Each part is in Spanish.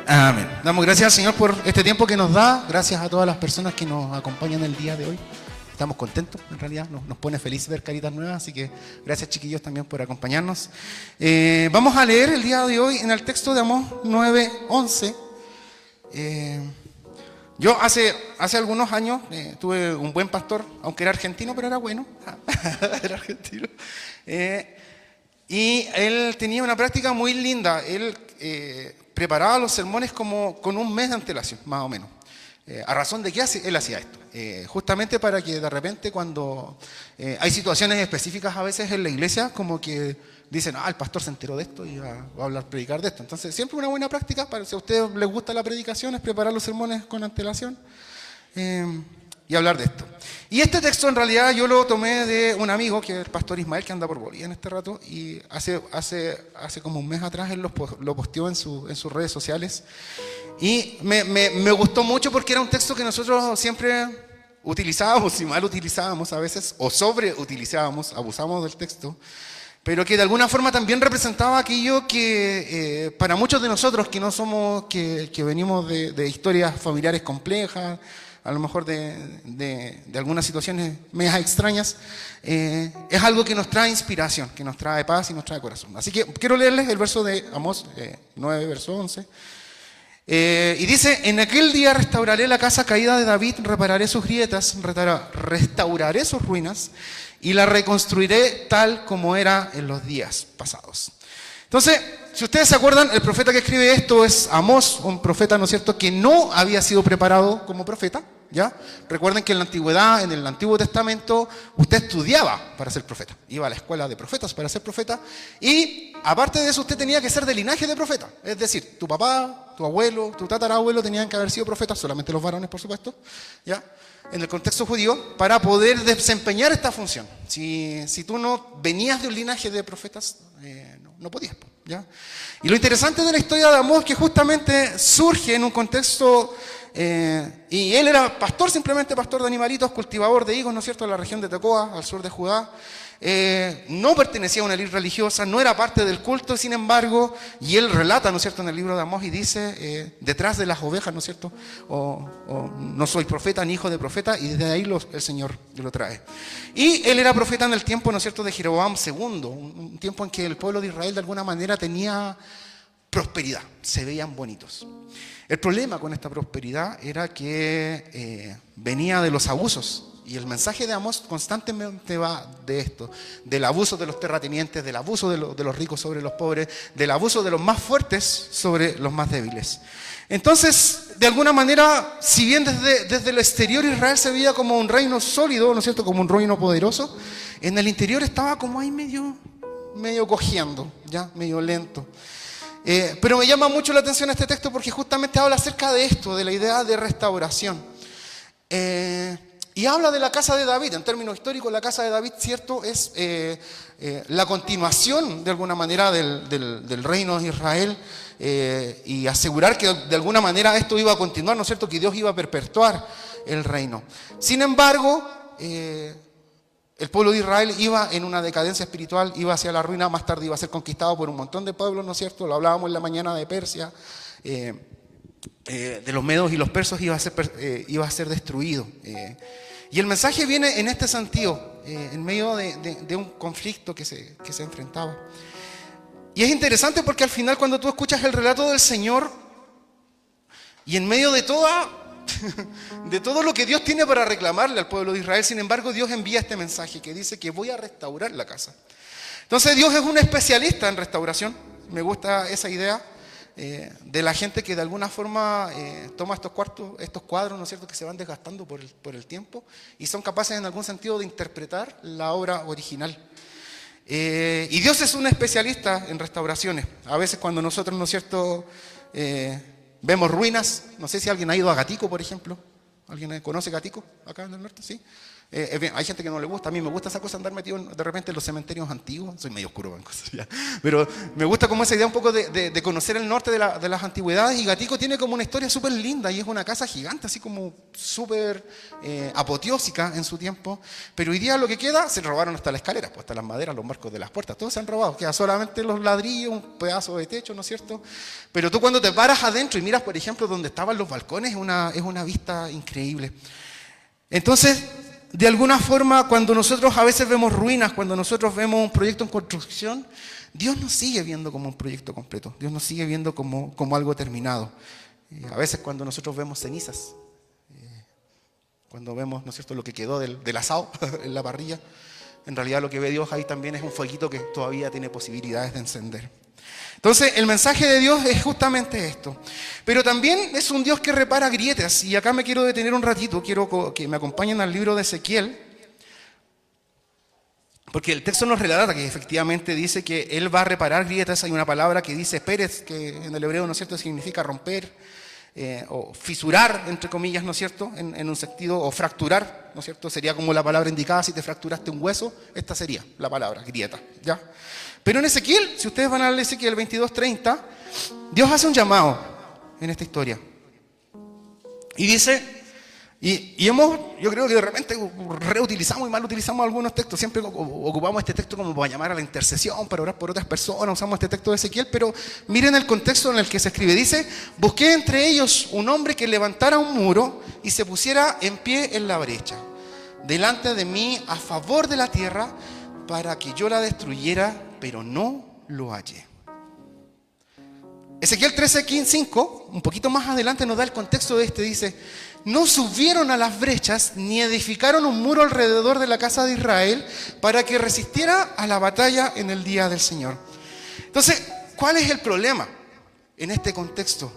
Amén. Damos gracias al Señor por este tiempo que nos da. Gracias a todas las personas que nos acompañan el día de hoy. Estamos contentos, en realidad nos pone feliz ver caritas nuevas, así que gracias chiquillos también por acompañarnos. Vamos a leer el día de hoy en el texto de Amós 9:11. Yo hace algunos años tuve un buen pastor, aunque era argentino, pero era bueno. Era argentino. Y él tenía una práctica muy linda. Él preparaba los sermones como con un mes de antelación, más o menos. ¿A razón de qué él hacía esto? Justamente para que de repente cuando hay situaciones específicas a veces en la iglesia, como que dicen, el pastor se enteró de esto y va a hablar, predicar de esto. Entonces siempre una buena práctica, para si a ustedes les gusta la predicación, es preparar los sermones con antelación y hablar de esto. Y este texto en realidad yo lo tomé de un amigo, que es el pastor Ismael, que anda por Bolivia en este rato, y hace como un mes atrás él lo posteó en sus redes sociales. Y me gustó mucho porque era un texto que nosotros siempre utilizábamos y mal utilizábamos a veces, o sobreutilizábamos, abusamos del texto, pero que de alguna forma también representaba aquello que para muchos de nosotros que no somos, que venimos de historias familiares complejas, a lo mejor de algunas situaciones medias extrañas, es algo que nos trae inspiración, que nos trae paz y nos trae corazón. Así que quiero leerles el verso de Amós 9, verso 11. Y dice, en aquel día restauraré la casa caída de David, repararé sus grietas, restauraré sus ruinas y la reconstruiré tal como era en los días pasados. Entonces, si ustedes se acuerdan, el profeta que escribe esto es Amós, un profeta, ¿no es cierto?, que no había sido preparado como profeta, ¿ya? Recuerden que en la antigüedad, en el Antiguo Testamento, usted estudiaba para ser profeta. Iba a la escuela de profetas para ser profeta. Y aparte de eso, usted tenía que ser de linaje de profeta. Es decir, tu papá, tu abuelo, tu tatarabuelo tenían que haber sido profetas, solamente los varones, por supuesto, ¿ya? En el contexto judío, para poder desempeñar esta función. Si tú no venías de un linaje de profetas, no podías, ¿ya? Y lo interesante de la historia de Amós es que justamente surge en un contexto, y él era pastor, simplemente pastor de animalitos, cultivador de higos, ¿no es cierto?, en la región de Tecoa, al sur de Judá. No pertenecía a una élite religiosa, no era parte del culto, sin embargo, y él relata, ¿no es cierto?, en el libro de Amós y dice, detrás de las ovejas, ¿no es cierto?, o no soy profeta ni hijo de profeta, y desde ahí el Señor lo trae. Y él era profeta en el tiempo, ¿no es cierto?, de Jeroboam II, un tiempo en que el pueblo de Israel de alguna manera tenía prosperidad, se veían bonitos. El problema con esta prosperidad era que venía de los abusos. Y el mensaje de Amós constantemente va de esto, del abuso de los terratenientes, del abuso de los ricos sobre los pobres, del abuso de los más fuertes sobre los más débiles. Entonces, de alguna manera, si bien desde el exterior Israel se veía como un reino sólido, ¿no es cierto?, como un reino poderoso, en el interior estaba como ahí medio cojeando, ya, medio lento. Pero me llama mucho la atención este texto porque justamente habla acerca de esto, de la idea de restauración. Y habla de la casa de David. En términos históricos, la casa de David, cierto, es la continuación de alguna manera del reino de Israel, y asegurar que de alguna manera esto iba a continuar, ¿no es cierto?, que Dios iba a perpetuar el reino. Sin embargo, el pueblo de Israel iba en una decadencia espiritual, iba hacia la ruina, más tarde iba a ser conquistado por un montón de pueblos, ¿no es cierto? Lo hablábamos en la mañana de Persia, de los medos y los persas iba a ser destruido. Y el mensaje viene en este sentido, en medio de un conflicto que se enfrentaba. Y es interesante porque al final cuando tú escuchas el relato del Señor, y en medio de todo lo que Dios tiene para reclamarle al pueblo de Israel, sin embargo Dios envía este mensaje que dice que voy a restaurar la casa. Entonces Dios es un especialista en restauración. Me gusta esa idea de la gente que de alguna forma toma estos cuadros, ¿no es cierto?, que se van desgastando por el tiempo y son capaces en algún sentido de interpretar la obra original. Y Dios es un especialista en restauraciones. A veces cuando nosotros, ¿no es cierto?, vemos ruinas, no sé si alguien ha ido a Gatico, por ejemplo. ¿Alguien conoce Gatico acá en el norte? ¿Sí? Hay gente que no le gusta, a mí me gusta esa cosa de andar metido de repente en los cementerios antiguos, soy medio oscuro con cosas ya, pero me gusta como esa idea un poco de conocer el norte de las antigüedades, y Gatico tiene como una historia súper linda, y es una casa gigante, así como súper apoteósica en su tiempo, pero hoy día lo que queda, se robaron hasta las escaleras, pues hasta las maderas, los marcos de las puertas, todos se han robado, queda solamente los ladrillos, un pedazo de techo, ¿no es cierto? Pero tú cuando te paras adentro y miras, por ejemplo, donde estaban los balcones, es una vista increíble. Entonces, de alguna forma, cuando nosotros a veces vemos ruinas, cuando nosotros vemos un proyecto en construcción, Dios nos sigue viendo como un proyecto completo, Dios nos sigue viendo como algo terminado. A veces cuando nosotros vemos cenizas, cuando vemos, ¿no es cierto?, lo que quedó del asado en la parrilla, en realidad lo que ve Dios ahí también es un fueguito que todavía tiene posibilidades de encender. Entonces, el mensaje de Dios es justamente esto. Pero también es un Dios que repara grietas. Y acá me quiero detener un ratito. Quiero que me acompañen al libro de Ezequiel. Porque el texto nos relata que efectivamente dice que Él va a reparar grietas. Hay una palabra que dice pérez, que en el hebreo, ¿no es cierto?, significa romper o fisurar, entre comillas, ¿no es cierto?, en un sentido, o fracturar, ¿no es cierto? Sería como la palabra indicada si te fracturaste un hueso. Esta sería la palabra, grieta, ¿ya? Pero en Ezequiel, si ustedes van a leer Ezequiel 22:30, Dios hace un llamado en esta historia. Y dice, yo creo que de repente reutilizamos y mal utilizamos algunos textos. Siempre ocupamos este texto como para llamar a la intercesión, para orar por otras personas. Usamos este texto de Ezequiel, pero miren el contexto en el que se escribe. Dice, busqué entre ellos un hombre que levantara un muro y se pusiera en pie en la brecha, delante de mí a favor de la tierra, para que yo la destruyera, pero no lo hallé. Ezequiel 13:5, un poquito más adelante, nos da el contexto de este. Dice, no subieron a las brechas ni edificaron un muro alrededor de la casa de Israel para que resistiera a la batalla en el día del Señor. Entonces, ¿cuál es el problema en este contexto?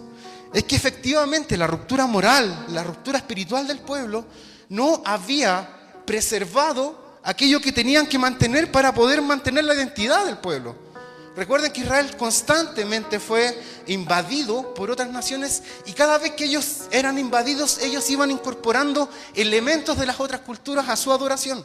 Es que efectivamente la ruptura moral, la ruptura espiritual del pueblo no había preservado aquello que tenían que mantener para poder mantener la identidad del pueblo. Recuerden que Israel constantemente fue invadido por otras naciones, y cada vez que ellos eran invadidos, ellos iban incorporando elementos de las otras culturas a su adoración.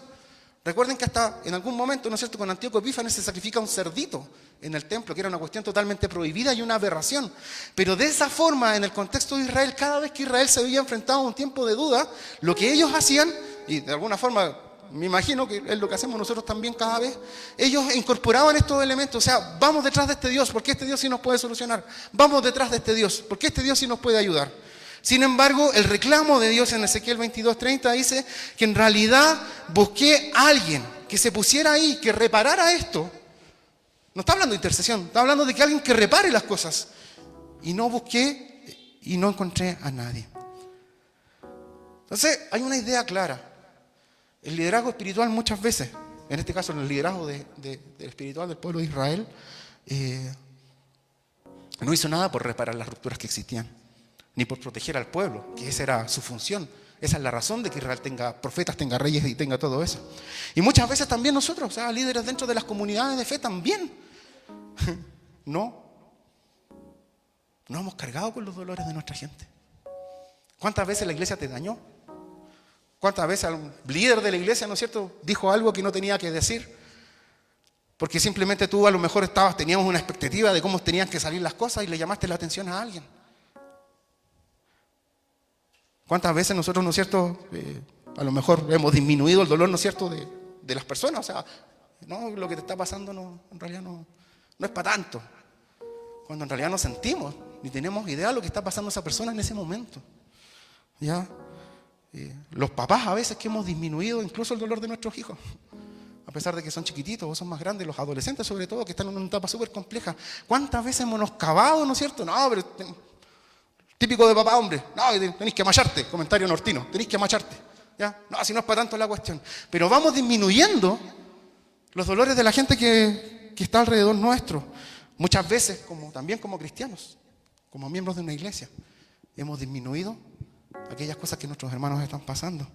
Recuerden que hasta en algún momento, ¿no es cierto?, con Antíoco Epífanes se sacrifica un cerdito en el templo, que era una cuestión totalmente prohibida y una aberración. Pero de esa forma, en el contexto de Israel, cada vez que Israel se había enfrentado a un tiempo de duda, lo que ellos hacían, y de alguna forma me imagino que es lo que hacemos nosotros también cada vez, ellos incorporaban estos elementos. O sea, vamos detrás de este Dios, porque este Dios sí nos puede solucionar. Vamos detrás de este Dios, porque este Dios sí nos puede ayudar. Sin embargo, el reclamo de Dios en Ezequiel 22:30 dice que en realidad busqué a alguien que se pusiera ahí, que reparara esto. No está hablando de intercesión, está hablando de que alguien que repare las cosas. Y no busqué y no encontré a nadie. Entonces, hay una idea clara. El liderazgo espiritual muchas veces, en este caso el liderazgo del espiritual del pueblo de Israel, no hizo nada por reparar las rupturas que existían, ni por proteger al pueblo, que esa era su función. Esa es la razón de que Israel tenga profetas, tenga reyes y tenga todo eso. Y muchas veces también nosotros, o sea, líderes dentro de las comunidades de fe también, no hemos cargado con los dolores de nuestra gente. ¿Cuántas veces la iglesia te dañó? ¿Cuántas veces un líder de la iglesia, ¿no es cierto?, dijo algo que no tenía que decir? Porque simplemente tú a lo mejor teníamos una expectativa de cómo tenían que salir las cosas y le llamaste la atención a alguien. ¿Cuántas veces nosotros, ¿no es cierto?, a lo mejor hemos disminuido el dolor, ¿no es cierto?, de las personas? O sea, no, lo que te está pasando no, en realidad no es para tanto. Cuando en realidad no sentimos, ni tenemos idea de lo que está pasando a esa persona en ese momento. ¿Ya? Los papás a veces que hemos disminuido incluso el dolor de nuestros hijos, a pesar de que son chiquititos o son más grandes, los adolescentes sobre todo, que están en una etapa súper compleja. ¿Cuántas veces hemos cavado, ¿no es cierto? No, pero típico de papá, hombre, no, tenés que amacharte, comentario nortino, tenés que amacharte, ¿ya? No, si no es para tanto la cuestión. Pero vamos disminuyendo los dolores de la gente que está alrededor nuestro. Muchas veces, también como cristianos, como miembros de una iglesia, hemos disminuido aquellas cosas que nuestros hermanos están pasando.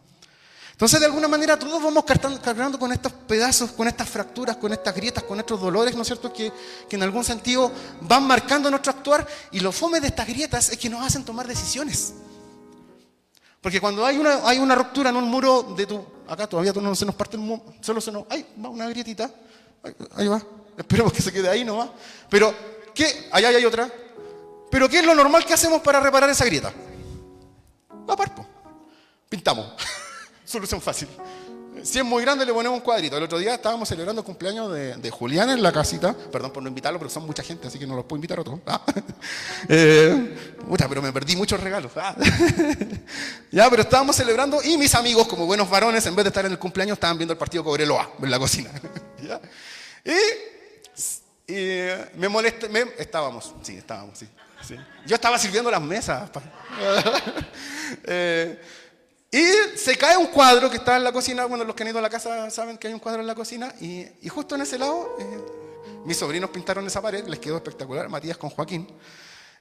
Entonces, de alguna manera, todos vamos cargando con estos pedazos, con estas fracturas, con estas grietas, con estos dolores, ¿no es cierto?, que en algún sentido van marcando nuestro actuar. Y lo fome de estas grietas es que nos hacen tomar decisiones. Porque cuando hay una ruptura en un muro Acá todavía no se nos parte solo se nos... ¡Ay! Va una grietita. Ahí va. Esperemos que se quede ahí nomás. Pero, ¿qué? Allá hay otra. Pero, ¿qué es lo normal que hacemos para reparar esa grieta? Tapar, po. Pintamos. Solución fácil. Si es muy grande, le ponemos un cuadrito. El otro día estábamos celebrando el cumpleaños de Julián en la casita. Perdón por no invitarlo, pero son mucha gente, así que no los puedo invitar a todos. Pero me perdí muchos regalos. Ya, pero estábamos celebrando y mis amigos, como buenos varones, en vez de estar en el cumpleaños, estaban viendo el partido Cobreloa en la cocina. ¿Ya? Y me molesté. Estábamos, sí. Yo estaba sirviendo las mesas. Y se cae un cuadro que está en la cocina. Bueno, los que han ido a la casa saben que hay un cuadro en la cocina. Y justo en ese lado, mis sobrinos pintaron esa pared. Les quedó espectacular, Matías con Joaquín.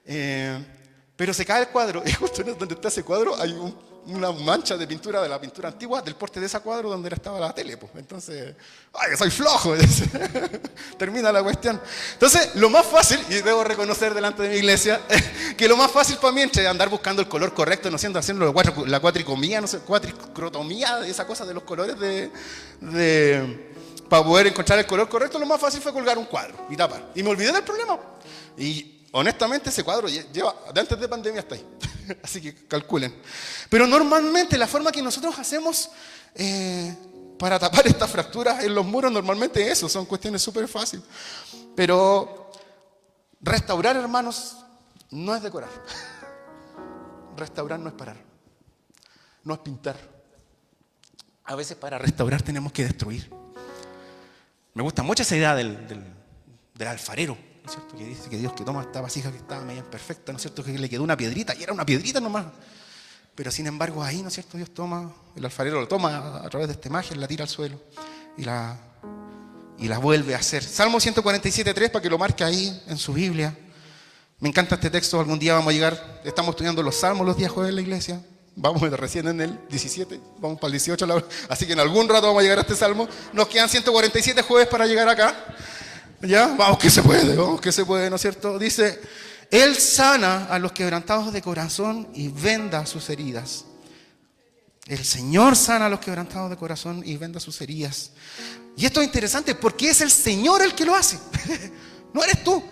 Pero se cae el cuadro. Y justo donde está ese cuadro hay una mancha de pintura, de la pintura antigua, del porte de ese cuadro donde estaba la tele. Pues. Entonces, ¡ay, soy flojo! Termina la cuestión. Entonces, lo más fácil, y debo reconocer delante de mi iglesia, que lo más fácil para mí entre andar buscando el color correcto, no siendo haciendo la cuatricomía, no sé, cuatricrotomía, esa cosa de los colores para poder encontrar el color correcto, lo más fácil fue colgar un cuadro y tapar. Y me olvidé del problema. Y honestamente ese cuadro lleva, de antes de pandemia hasta ahí. Así que calculen. Pero normalmente la forma que nosotros hacemos para tapar estas fracturas en los muros, normalmente eso, son cuestiones súper fáciles. Pero restaurar, hermanos, no es decorar. Restaurar no es parar. No es pintar. A veces para restaurar tenemos que destruir. Me gusta mucho esa idea del alfarero, ¿no es cierto? Que dice que Dios que toma esta vasija que estaba medio imperfecta, ¿no es cierto? Que le quedó una piedrita y era una piedrita nomás. Pero sin embargo ahí, ¿no es cierto? Dios toma, el alfarero lo toma a través de esta imagen, la tira al suelo y la vuelve a hacer. Salmo 147:3 para que lo marque ahí en su Biblia. Me encanta este texto, algún día vamos a llegar, estamos estudiando los salmos los días jueves en la iglesia. Vamos recién en el 17, vamos para el 18, así que en algún rato vamos a llegar a este salmo. Nos quedan 147 jueves para llegar acá. ¿Ya? Vamos que se puede, ¿no es cierto? Dice, Él sana a los quebrantados de corazón y venda sus heridas. El Señor sana a los quebrantados de corazón y venda sus heridas. Y esto es interesante porque es el Señor el que lo hace. No eres tú.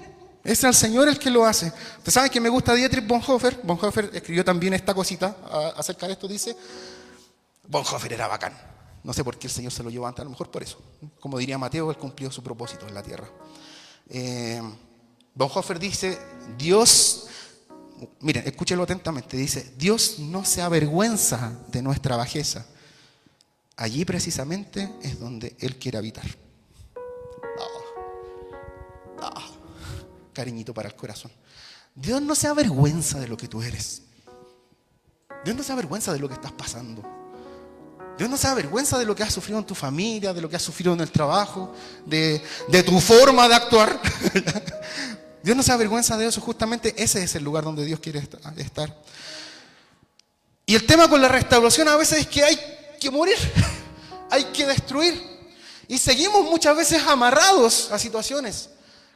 Es el Señor el que lo hace. Ustedes saben que me gusta Dietrich Bonhoeffer. Bonhoeffer escribió también esta cosita acerca de esto. Dice, Bonhoeffer era bacán. No sé por qué el Señor se lo llevó antes, a lo mejor por eso. Como diría Mateo, Él cumplió su propósito en la tierra. Bonhoeffer dice, Dios, miren, escúchelo atentamente, dice, Dios no se avergüenza de nuestra bajeza. Allí precisamente es donde Él quiere habitar. Cariñito para el corazón. Dios no se avergüenza de lo que tú eres. Dios no se avergüenza de lo que estás pasando. Dios no se avergüenza de lo que has sufrido en tu familia, de lo que has sufrido en el trabajo, de tu forma de actuar. Dios no se avergüenza de eso. Justamente ese es el lugar donde Dios quiere estar. Y el tema con la restauración a veces es que hay que morir, hay que destruir. Y seguimos muchas veces amarrados a situaciones.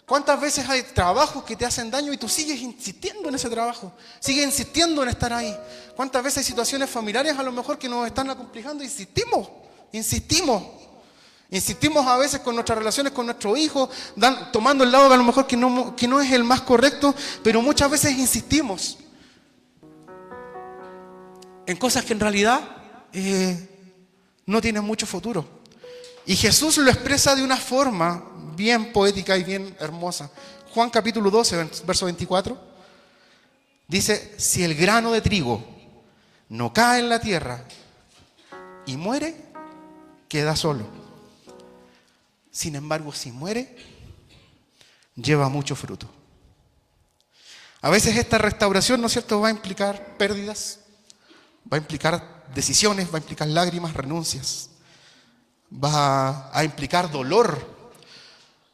¿Cuántas veces hay trabajos que te hacen daño y tú sigues insistiendo en ese trabajo? Sigues insistiendo en estar ahí. ¿Cuántas veces hay situaciones familiares a lo mejor que nos están acomplejando? Insistimos. Insistimos a veces con nuestras relaciones con nuestros hijos, tomando el lado que a lo mejor que no es el más correcto, pero muchas veces insistimos en cosas que en realidad no tienen mucho futuro. Y Jesús lo expresa de una forma bien poética y bien hermosa. Juan capítulo 12, verso 24, dice, si el grano de trigo no cae en la tierra y muere, queda solo. Sin embargo, si muere, lleva mucho fruto. A veces esta restauración, ¿no es cierto?, va a implicar pérdidas, va a implicar decisiones, va a implicar lágrimas, renuncias, va a implicar dolor.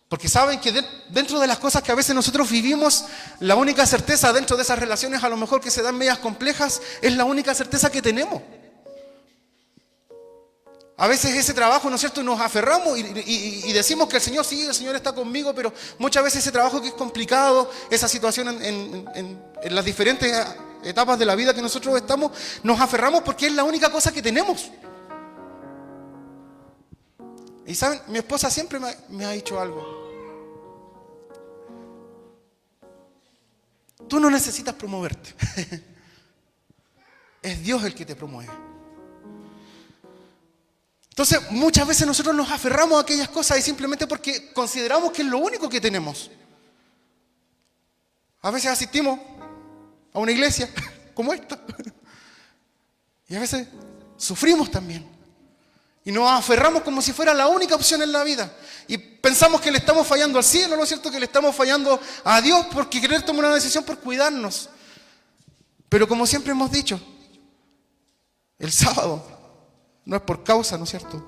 Porque saben que dentro de las cosas que a veces nosotros vivimos, la única certeza dentro de esas relaciones a lo mejor que se dan medias complejas, es la única certeza que tenemos. A veces ese trabajo, ¿no es cierto?, nos aferramos y decimos que el Señor sí, el Señor está conmigo, pero muchas veces ese trabajo que es complicado, esa situación en las diferentes etapas de la vida que nosotros estamos, nos aferramos porque es la única cosa que tenemos. Y saben, mi esposa siempre me ha dicho algo. Tú no necesitas promoverte. Es Dios el que te promueve. Entonces, muchas veces nosotros nos aferramos a aquellas cosas y simplemente porque consideramos que es lo único que tenemos. A veces asistimos a una iglesia como esta. Y a veces sufrimos también. Y nos aferramos como si fuera la única opción en la vida. Y pensamos que le estamos fallando al cielo, ¿no es cierto? Que le estamos fallando a Dios porque querer tomar una decisión por cuidarnos. Pero como siempre hemos dicho, el sábado no es por causa, ¿no es cierto?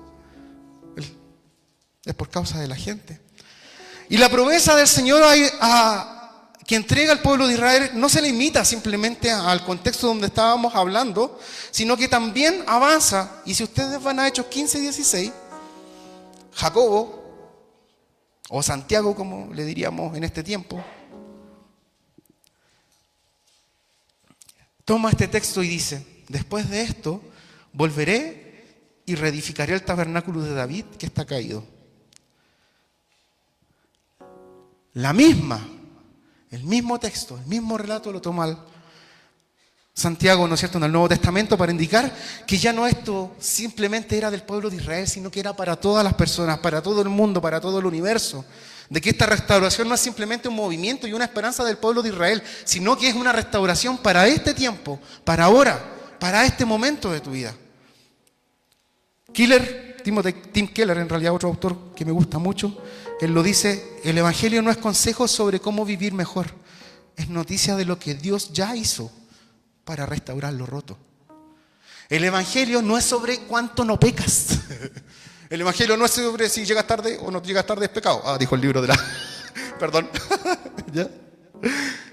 Es por causa de la gente. Y la promesa del Señor que entrega al pueblo de Israel no se limita simplemente al contexto donde estábamos hablando, sino que también avanza. Y si ustedes van a Hechos 15:16, Jacobo, o Santiago como le diríamos en este tiempo, toma este texto y dice: después de esto volveré y reedificaré el tabernáculo de David que está caído. El mismo texto, el mismo relato lo toma Santiago, ¿no es cierto?, en el Nuevo Testamento para indicar que ya no esto simplemente era del pueblo de Israel, sino que era para todas las personas, para todo el mundo, para todo el universo. De que esta restauración no es simplemente un movimiento y una esperanza del pueblo de Israel, sino que es una restauración para este tiempo, para ahora, para este momento de tu vida. Tim Keller, en realidad otro autor que me gusta mucho, él lo dice: el Evangelio no es consejo sobre cómo vivir mejor, es noticia de lo que Dios ya hizo para restaurar lo roto. El Evangelio no es sobre cuánto no pecas. El Evangelio no es sobre si llegas tarde o no llegas tarde es pecado. Dijo el libro de la... Perdón.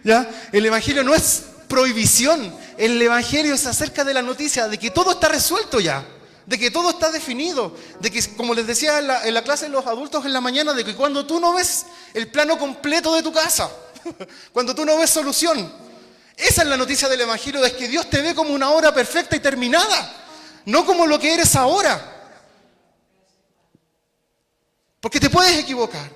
¿Ya? El Evangelio no es prohibición. El Evangelio es acerca de la noticia de que todo está resuelto ya. De que todo está definido, de que, como les decía en la clase de los adultos en la mañana, de que cuando tú no ves el plano completo de tu casa, cuando tú no ves solución, esa es la noticia del Evangelio, es que Dios te ve como una obra perfecta y terminada, no como lo que eres ahora. Porque te puedes equivocar,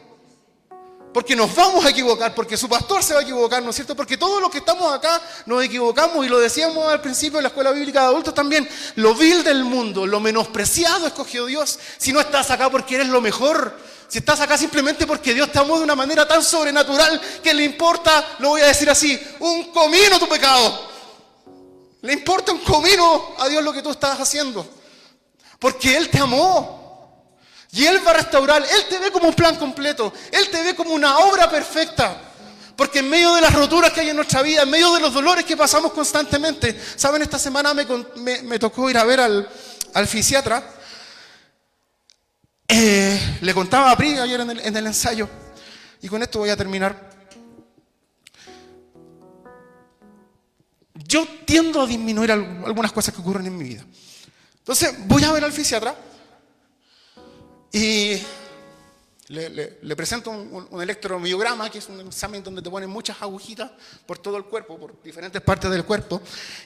porque nos vamos a equivocar, porque su pastor se va a equivocar, ¿no es cierto? Porque todos los que estamos acá nos equivocamos, y lo decíamos al principio de la escuela bíblica de adultos también. Lo vil del mundo, lo menospreciado escogió Dios. Si no estás acá porque eres lo mejor, si estás acá simplemente porque Dios te amó de una manera tan sobrenatural que le importa, lo voy a decir así, un comino tu pecado. Le importa un comino a Dios lo que tú estás haciendo, porque Él te amó. Y Él va a restaurar, Él te ve como un plan completo, Él te ve como una obra perfecta. Porque en medio de las roturas que hay en nuestra vida, en medio de los dolores que pasamos constantemente, ¿saben? Esta semana me tocó ir a ver al fisiatra. Le contaba a Pri ayer en el ensayo, y con esto voy a terminar. Yo tiendo a disminuir algunas cosas que ocurren en mi vida. Entonces voy a ver al fisiatra. Y le presento un electromiograma, que es un examen donde te ponen muchas agujitas por todo el cuerpo, por diferentes partes del cuerpo,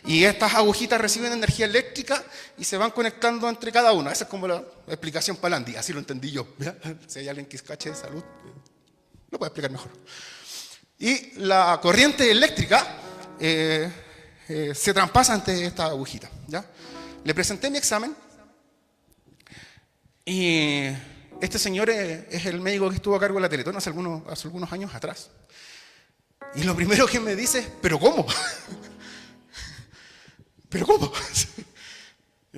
y estas agujitas reciben energía eléctrica y se van conectando entre cada una. Esa es como la explicación Palandi, así lo entendí yo. ¿Ya? Si hay alguien que cache de salud, lo puede explicar mejor. Y la corriente eléctrica se traspasa entre estas agujitas. ¿Ya? Le presenté mi examen. Y este señor es el médico que estuvo a cargo de la Teletón hace algunos años atrás. Y lo primero que me dice es: ¿pero cómo? ¿Pero cómo?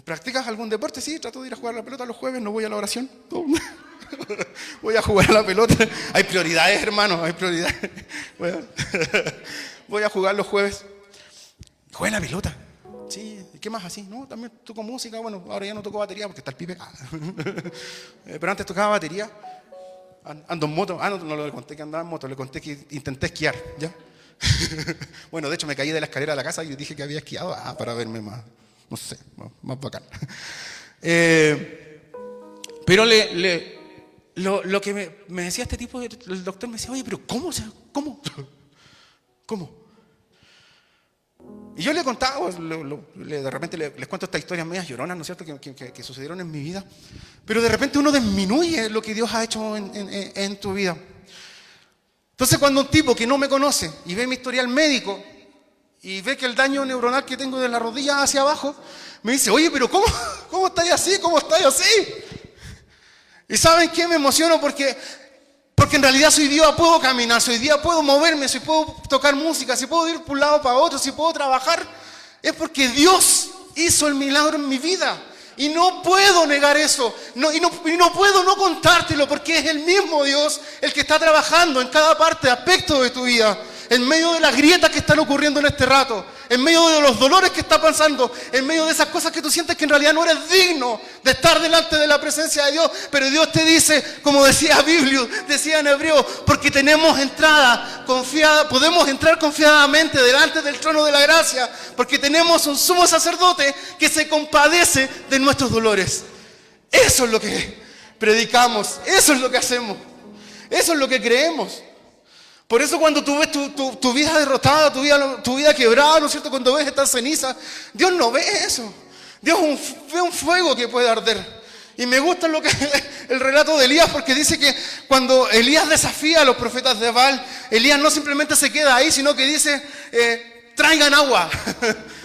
¿Practicas algún deporte? Sí, trato de ir a jugar a la pelota los jueves, no voy a la oración. Voy a jugar a la pelota. Hay prioridades, hermano, hay prioridades. Voy a jugar los jueves. Juega la pelota. Sí, ¿qué más así? No, también toco música. Bueno, ahora ya no toco batería porque está el pipe acá. Pero antes tocaba batería. Ando en moto. No le conté que andaba en moto, le conté que intenté esquiar, ¿ya? Bueno, de hecho me caí de la escalera de la casa y dije que había esquiado para verme más, no sé, más bacán. Pero lo que me decía este tipo, el doctor me decía: oye, pero ¿cómo? ¿Cómo? Y yo le he contado, de repente les cuento estas historias medias lloronas, ¿no es cierto?, que sucedieron en mi vida. Pero de repente uno disminuye lo que Dios ha hecho en tu vida. Entonces cuando un tipo que no me conoce y ve mi historial médico y ve que el daño neuronal que tengo de la rodilla hacia abajo, me dice, oye, pero ¿cómo estáis así? ¿Cómo estáis así? Y ¿saben qué? Me emociono porque en realidad soy Dios, puedo caminar, soy Dios, puedo moverme, si puedo tocar música, si puedo ir por un lado para otro, si puedo trabajar, es porque Dios hizo el milagro en mi vida. Y no puedo negar eso, y no puedo no contártelo, porque es el mismo Dios el que está trabajando en cada parte, aspecto de tu vida, en medio de las grietas que están ocurriendo en este rato, en medio de los dolores que está pasando, en medio de esas cosas que tú sientes que en realidad no eres digno de estar delante de la presencia de Dios. Pero Dios te dice, como decía Biblio, decía en hebreo, porque tenemos entrada confiada, podemos entrar confiadamente delante del trono de la gracia, porque tenemos un sumo sacerdote que se compadece de nuestros dolores. Eso es lo que predicamos, eso es lo que hacemos, eso es lo que creemos. Por eso cuando tú ves tu vida derrotada, tu vida quebrada, ¿no es cierto?, cuando ves estas cenizas, Dios no ve eso. Dios ve un fuego que puede arder. Y me gusta el relato de Elías, porque dice que cuando Elías desafía a los profetas de Baal, Elías no simplemente se queda ahí, sino que dice, traigan agua,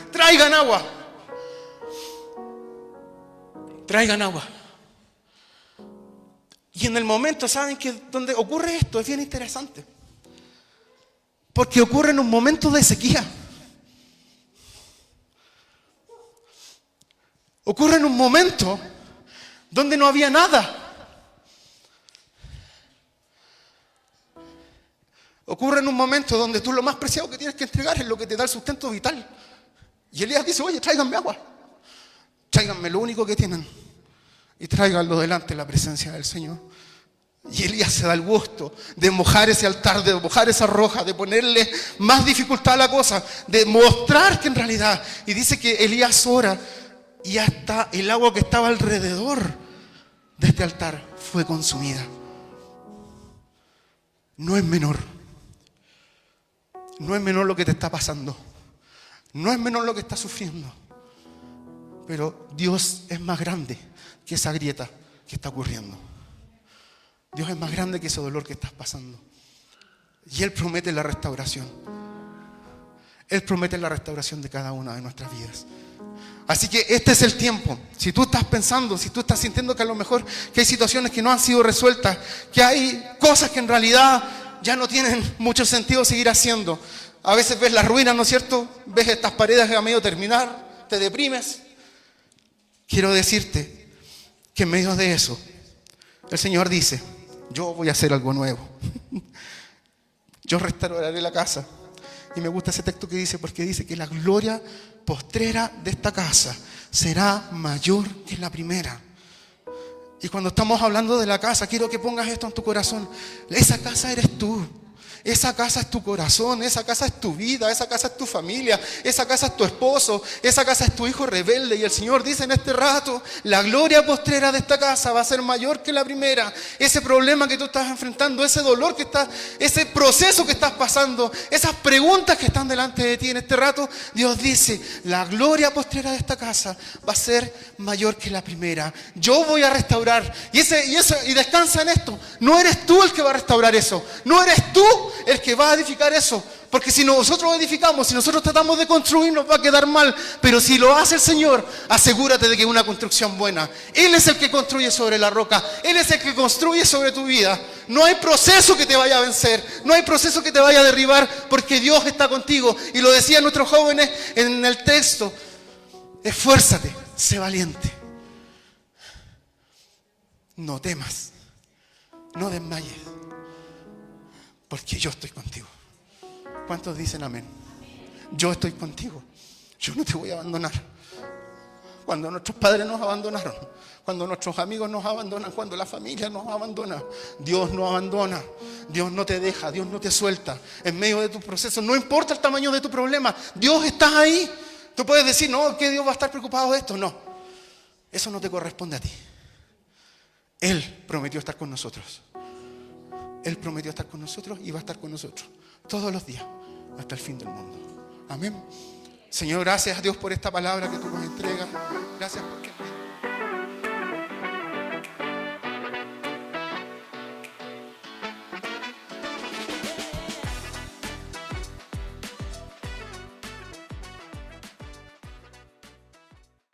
traigan agua, traigan agua. Y en el momento, ¿saben que donde ocurre esto? Es bien interesante. Porque ocurre en un momento de sequía. Ocurre en un momento donde no había nada. Ocurre en un momento donde tú lo más preciado que tienes que entregar es lo que te da el sustento vital. Y Elías dice, oye, tráiganme agua. Tráiganme lo único que tienen. Y tráiganlo delante de la presencia del Señor. Y Elías se da el gusto de mojar ese altar, de mojar esa roca, de ponerle más dificultad a la cosa, de mostrar que en realidad, y dice que Elías ora y hasta el agua que estaba alrededor de este altar fue consumida. No es menor. No es menor lo que te está pasando. No es menor lo que estás sufriendo. Pero Dios es más grande que esa grieta que está ocurriendo. Dios es más grande que ese dolor que estás pasando. Y Él promete la restauración. Él promete la restauración de cada una de nuestras vidas. Así que este es el tiempo. Si tú estás pensando, si tú estás sintiendo que a lo mejor que hay situaciones que no han sido resueltas, que hay cosas que en realidad ya no tienen mucho sentido seguir haciendo. A veces ves las ruinas, ¿no es cierto? Ves estas paredes a medio terminar, te deprimes. Quiero decirte que en medio de eso, el Señor dice, yo voy a hacer algo nuevo. Yo restauraré la casa. Y me gusta ese texto que dice, porque dice que la gloria postrera de esta casa será mayor que la primera. Y cuando estamos hablando de la casa, quiero que pongas esto en tu corazón. Esa casa eres tú. Esa casa es tu corazón, esa casa es tu vida, esa casa es tu familia, esa casa es tu esposo, esa casa es tu hijo rebelde. Y el Señor dice en este rato, la gloria postrera de esta casa va a ser mayor que la primera. Ese problema que tú estás enfrentando, ese dolor que estás, ese proceso que estás pasando, esas preguntas que están delante de ti en este rato, Dios dice, la gloria postrera de esta casa va a ser mayor que la primera. Yo voy a restaurar. Y descansa en esto. No eres tú el que va a restaurar eso. No eres tú el que va a edificar eso. Porque si nosotros edificamos, si nosotros tratamos de construir, nos va a quedar mal. Pero si lo hace el Señor, asegúrate de que es una construcción buena. Él es el que construye sobre la roca. Él es el que construye sobre tu vida. No hay proceso que te vaya a vencer. No hay proceso que te vaya a derribar, porque Dios está contigo. Y lo decían nuestros jóvenes en el texto. Esfuérzate, sé valiente. No temas. No desmayes. Porque yo estoy contigo. ¿Cuántos dicen amén? Yo estoy contigo. Yo no te voy a abandonar. Cuando nuestros padres nos abandonaron, cuando nuestros amigos nos abandonan, cuando la familia nos abandona, Dios no abandona. Dios no te deja, Dios no te suelta. En medio de tu proceso, no importa el tamaño de tu problema, Dios está ahí. Tú puedes decir, no, que Dios va a estar preocupado de esto. No, eso no te corresponde a ti. Él prometió estar con nosotros. Él prometió estar con nosotros y va a estar con nosotros todos los días hasta el fin del mundo. Amén. Señor, gracias a Dios por esta palabra que tú nos entregas. Gracias porque